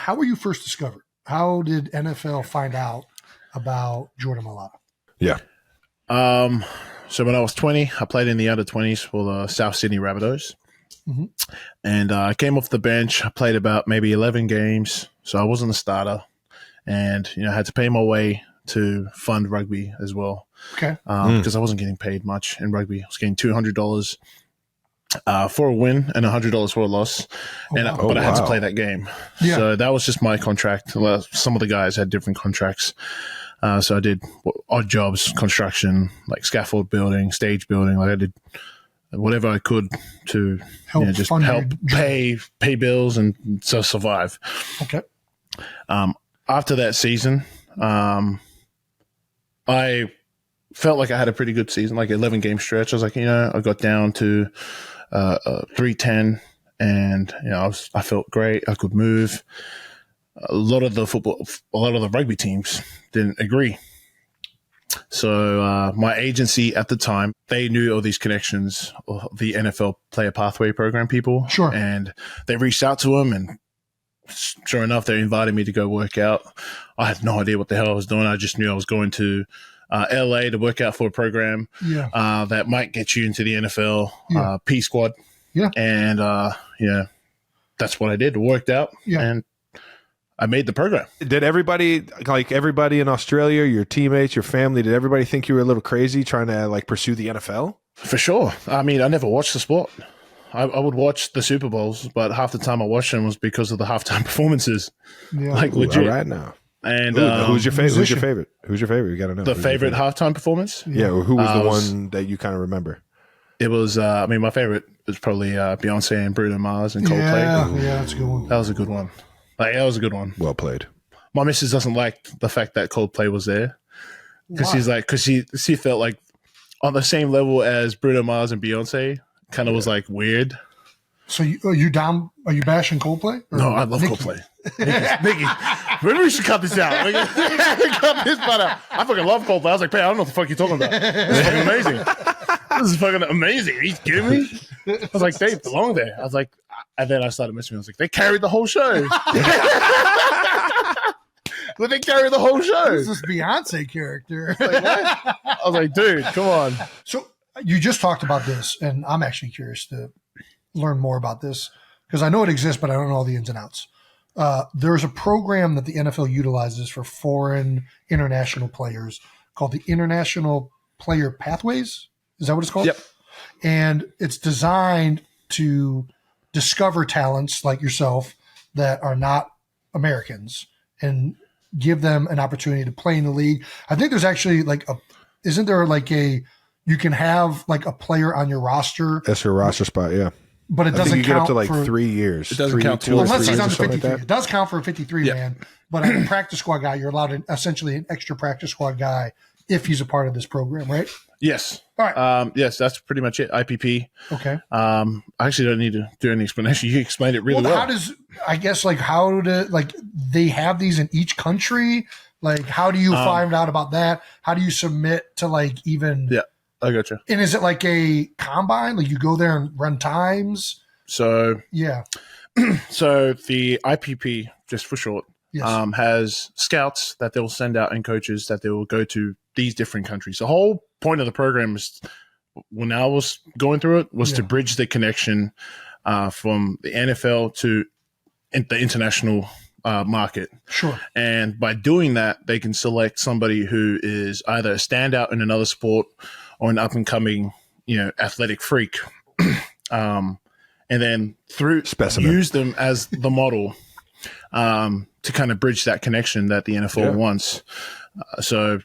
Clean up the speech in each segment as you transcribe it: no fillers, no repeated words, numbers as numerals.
how were you first discovered? How did NFL find out about Jordan Mailata? Yeah. So when I was 20, I played in the under 20s for the South Sydney Rabbitohs. Mm-hmm. And I came off the bench. I played about maybe 11 games. So I wasn't a starter. And, I had to pay my way to fund rugby as well. Okay. Because I wasn't getting paid much in rugby. I was getting $200 for a win and $100 for a loss. But I had to play that game. Yeah. So that was just my contract. Some of the guys had different contracts. So I did odd jobs, construction, like scaffold building, stage building. Like I did whatever I could to help pay bills and so survive. Okay. After that season, I felt like I had a pretty good season, like 11 game stretch. I was like, I got down to 310, and I felt great. I could move. A lot of the rugby teams didn't agree. So my agency at the time, they knew all these connections, the NFL Player Pathway Program people. Sure. And they reached out to them, and sure enough, they invited me to go work out. I had no idea what the hell I was doing. I just knew I was going to LA to work out for a program that might get you into the NFL P squad. Yeah. And, that's what I did. It worked out. Yeah. And I made the program. Did everybody in Australia, your teammates, your family, did everybody think you were a little crazy trying to pursue the NFL? For sure. I mean, I never watched the sport. I would watch the Super Bowls, but half the time I watched them was because of the halftime performances. Yeah. Legit. All right now. And who's your favorite? Who's your favorite? Who's your favorite? You got to know. The favorite halftime performance? Yeah. Who was the one that you kind of remember? It was, my favorite was probably Beyonce and Bruno Mars and Coldplay. Yeah, that's a good one. That was a good one. That was a good one. Well played. My missus doesn't like the fact that Coldplay was there because she felt like on the same level as Bruno Mars and Beyonce, kind of was like weird. So are you bashing Coldplay? No, I love Coldplay. Nikki, maybe we should cut this out. Cut this part out. I fucking love Coldplay. I was like, I don't know what the fuck you're talking about. This is fucking amazing. This is fucking amazing. Are you kidding me? I was like, they belong there. I was like, and then I started messaging. I was like, they carried the whole show. But they carried the whole show. Who's this Beyonce character? Like, what? I was like, dude, come on. So you just talked about this, and I'm actually curious to learn more about this because I know it exists, but I don't know all the ins and outs. There's a program that the NFL utilizes for foreign international players called the International Player Pathways. Is that what it's called? Yep. And it's designed to discover talents like yourself that are not Americans and give them an opportunity to play in the league. I think there's actually you can have like a player on your roster. That's your roster spot, yeah. But it doesn't you count get up to for 3 years. It doesn't count unless he's under 53. Like it does count for a 53 man, but a practice squad guy, you're allowed essentially an extra practice squad guy if he's a part of this program, right? Yes. All right. Yes, that's pretty much it. IPP. Okay. I actually don't need to do any explanation. You explained it really well. How they have these in each country? Like, how do you find out about that? How do you submit to Yeah, I gotcha. And is it like a combine? Like you go there and run times? So yeah. So the IPP, just for short, yes. Has scouts that they will send out and coaches that they will go to these different countries. The whole point of the program is, when I was going through it, was to bridge the connection from the NFL to the international market. Sure. And by doing that, they can select somebody who is either a standout in another sport or an up-and-coming, athletic freak. And then use them as the model to kind of bridge that connection that the NFL wants. So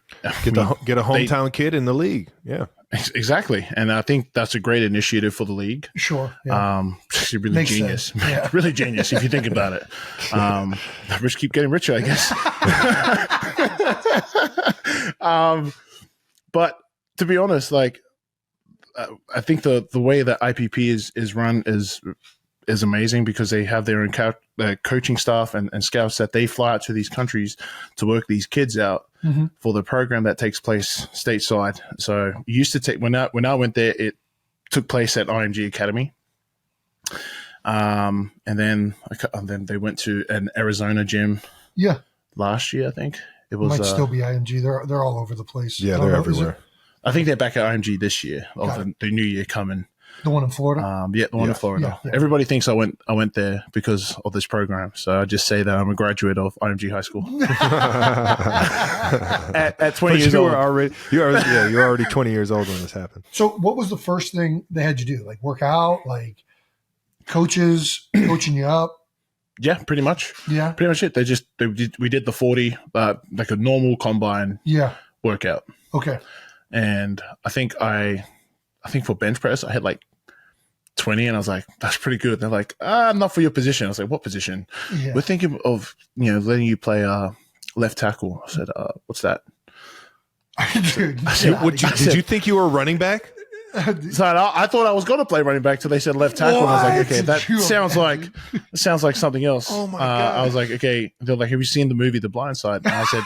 get a hometown kid in the league. Yeah, exactly. And I think that's a great initiative for the league. Sure. Yeah. It's really Makes genius. sense. Yeah. Really genius if you think about it. Rich keep getting richer, I guess. But to be honest, I think the way that IPP is run is amazing because they have their own coaching staff and scouts that they fly out to these countries to work these kids out for the program that takes place stateside. So used to take when I went there, it took place at IMG Academy. And then they went to an Arizona gym Yeah. last year, I think. It It was might still be IMG. They're all over the place. Yeah, I don't they're know, is it everywhere. I think they're back at IMG this year, or the new year coming. the one in Florida? Yeah, the one in Florida. Yeah. Everybody thinks I went there because of this program. So I just say that I'm a graduate of IMG High School. at 20 years old. You're already 20 years old when this happened. So what was the first thing they had you do? Like work out, like coaches coaching you up? Yeah, pretty much. Yeah. Pretty much it. We did the 40, like a normal combine Yeah. workout. Okay. And I think for bench press, I had like 20, and I was like, that's pretty good. They're like, not for your position. I was like, what position? Yeah. We're thinking of, letting you play left tackle. I said, what's that? Dude, Did you think you were a running back? So I thought I was going to play running back till they said left tackle. And I was like, okay, that sounds like something else. Oh my God. I was like, okay. They're like, have you seen the movie The Blind Side? And I said,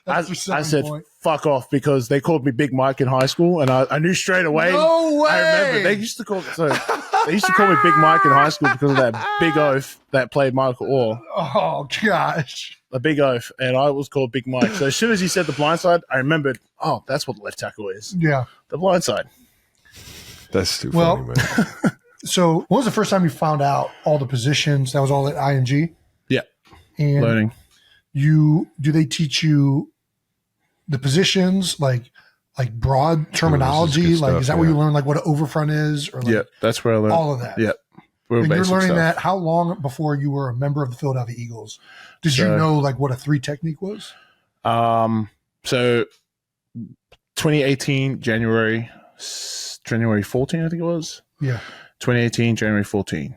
I said, fuck off, because they called me Big Mike in high school, and I knew straight away. No way. I remember they used to call me Big Mike in high school because of that big oath that played Michael Orr. Oh gosh. A big oath, and I was called Big Mike. So as soon as he said The Blind Side, I remembered, oh, that's what the left tackle is. Yeah. The Blind Side. That's too Well, funny, man. So when was the first time you found out all the positions? That was all at IMG? Yeah. And Learning. do they teach you the positions, like broad terminology? good Like, stuff, is that where yeah. you learn like what an overfront is? Or like Yeah, that's where I learned all of that? Yeah. Real And you're basic learning stuff. that how long before you were a member of the Philadelphia Eagles? Did you So- know like what a 3 technique was? So 2018, January 14, I think it was. Yeah. 2018, January 14.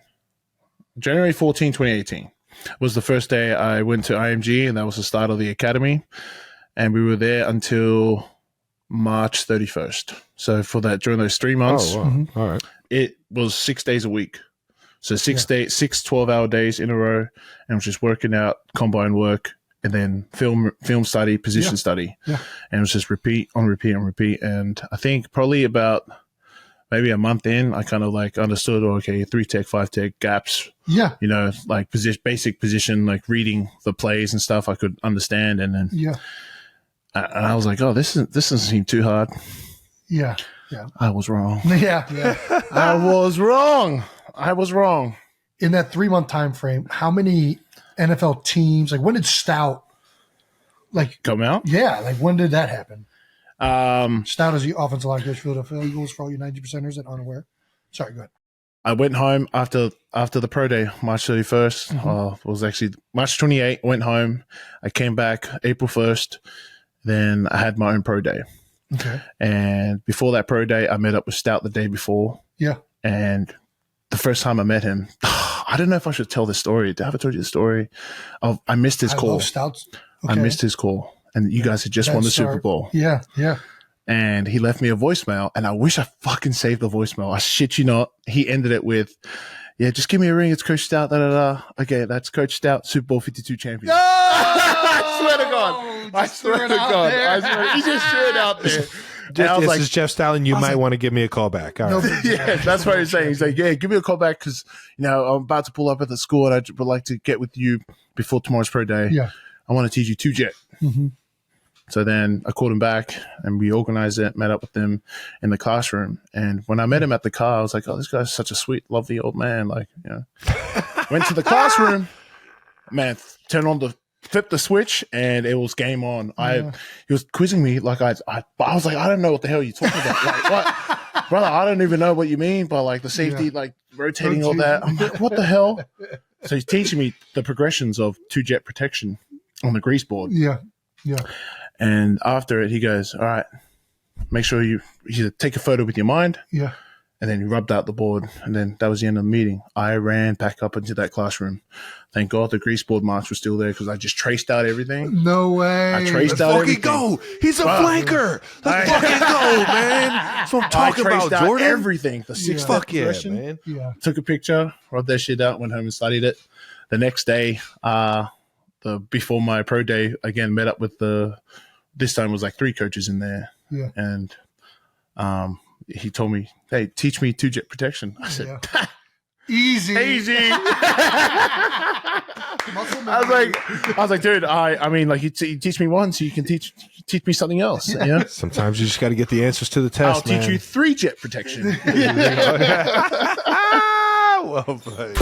January 14, 2018 was the first day I went to IMG, and that was the start of the academy. And we were there until March 31st. So during those 3 months, Oh, wow. All right. it was 6 days a week. So 6 12-hour days in a row, and I was just working out, combine work, and then film study, position study. Yeah. And it was just repeat on repeat on repeat. And I think probably about maybe a month in, I kind of like understood, okay, 3 tech, 5 tech gaps, Yeah. like basic position, like reading the plays and stuff I could understand. And then Yeah. and I was like, oh, this doesn't seem too hard. Yeah. Yeah. I was wrong. Yeah. Yeah. I was wrong. In that 3-month time frame, how many NFL teams, like when did Stout, like, Come out. yeah, like when did that happen? Um, Stout is the offensive line coach for the Philadelphia Eagles, for all you 90%ers that aren't aware. Sorry, go ahead. I went home after the pro day, March 31st. It was actually March 28th. Went home. I came back April 1st. Then I had my own pro day. Okay. And before that pro day, I met up with Stout the day before. Yeah. And the first time I met him, I don't know if I should tell this story. Did I ever told you the story? I missed his I call. love Stouts. Okay. I missed his call. And you guys had just won the Super Bowl. Yeah. Yeah. And he left me a voicemail, and I wish I fucking saved the voicemail. I shit you not. He ended it with, yeah, just give me a ring. It's Coach Stout. Da, da, da. Okay, that's Coach Stout, Super Bowl 52 champion. I swear to God. I swear to God. He just threw it out there. And I was This like, is Jeff Stoutland. You might want to give me a call back. All right. yeah, that's what he's saying. He's like, yeah, give me a call back because, I'm about to pull up at the school, and I would like to get with you before tomorrow's pro day. Yeah. I want to teach you 2-jet. Mm-hmm. So then I called him back, and we organized it, met up with him in the classroom. And when I met him at the car, I was like, oh, this guy's such a sweet, lovely old man. Like, went to the classroom, man, flipped the switch, and it was game on. He was quizzing me like I was like, I don't know what the hell you're talking about. Like, what? Brother, I don't even know what you mean by like the safety, like rotating all that. I'm like, what the hell? So he's teaching me the progressions of 2-jet protection on the grease board. Yeah. Yeah. And after it, he goes, all right, make sure you take a photo with your mind. Yeah. And then he rubbed out the board. And then that was the end of the meeting. I ran back up into that classroom. Thank God the grease board marks were still there because I just traced out everything. No way. I traced out everything. Go. He's a flanker. Let's fucking go, man. That's what I'm talking about, out Jordan. everything. The 6 Fuck yeah, progression. man. Yeah. Took a picture, rubbed that shit out, went home and studied it. The next day, before my pro day, again, met up with this time was like 3 coaches in there. Yeah. And he told me, hey, teach me 2-jet protection. I said, Easy. I was like, dude, I mean, like you teach me once, you can teach me something else. You know? Sometimes you just got to get the answers to the test. I'll teach you 3 jet protection. Well played.